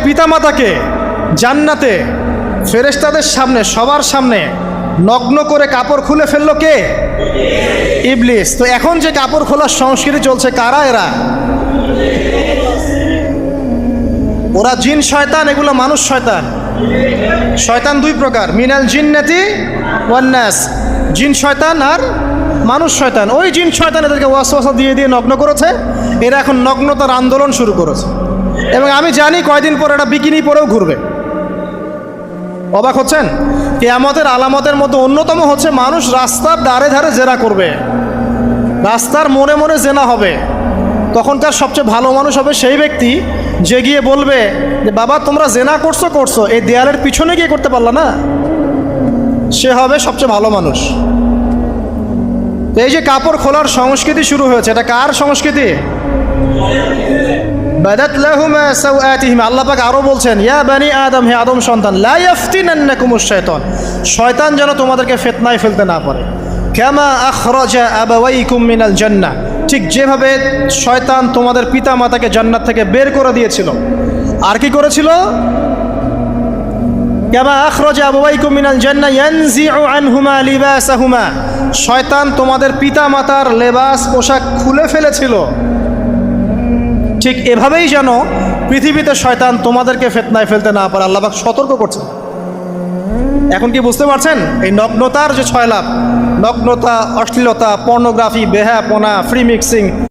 পিতামাতাকে জান্নাতে ফেরেশতাদের সামনে, সবার সামনে নগ্ন করে কাপড় খুলে ফেললো কে? ইবলিস। তো এখন যে কাপড় খোলার সংস্কৃতি চলছে, কারা এরা? ওরা জিন শয়তান, এগুলো মানুষ শয়তান। শয়তান দুই প্রকার, মিনাল জিন্নাতি ওয়ান নাস, জিন শয়তান আর মানুষ শয়তান। ওই জিন শয়তান এদেরকে ওয়াসওয়াসা দিয়ে দিয়ে নগ্ন করেছে, এরা এখন নগ্নতার আন্দোলন শুরু করেছে। এবং আমি জানি কয়দিন পর এটা বিকিনি পরেও ঘুরবে। অবাক হচ্ছেন? কিয়ামতের আলামতের মধ্যে অন্যতম হচ্ছে মানুষ রাস্তার ধারে ধারে জেনা করবে, রাস্তার মোড়ে মোড়ে জেনা হবে। তখনকার সবচেয়ে ভালো মানুষ হবে সেই ব্যক্তি যে গিয়ে বলবে যে বাবা তোমরা জেনা করছো, এই দেয়ালের পিছনে গিয়ে করতে পারলা না। সে হবে সবচেয়ে ভালো মানুষ। এই যে কাপড় খোলার সংস্কৃতি শুরু হয়েছে, এটা কার সংস্কৃতি? বাদাত লাহুমা সাওআতিহিম। আল্লাহ পাক আরো বলছেন, ইয়া বানি আদম, হে আদম সন্তান, লা ইয়াফতিনান্নাকুমুশ শাইতান, শয়তান যেন তোমাদেরকে ফিতনায় ফেলতে না পারে। কামা আখরাজা আবাওয়াইকুম মিনাল জান্নাহ, ঠিক যেভাবে শয়তান তোমাদের পিতা মাতাকে জান্নাত থেকে বের করে দিয়েছিল। আর কি করেছিল? কামা আখরাজা আবাওয়াইকুম মিনাল জান্নাহ ইয়ানজিউ আনহুমা লিবাসাহুমা, শয়তান তোমাদের পিতা মাতার লেবাস পোশাক খুলে ফেলেছিল। ঠিক এভাবেই যেন পৃথিবীতে শয়তান তোমাদেরকে ফিতনায় ফেলতে না পারে আল্লাহ পাক সতর্ক করছেন। এখন কি বুঝতে পারছেন? এই নগ্নতার যে ছয়লাভ, নগ্নতা, অশ্লীলতা, পর্নোগ্রাফি, বেহায়াপনা, ফ্রি মিক্সিং,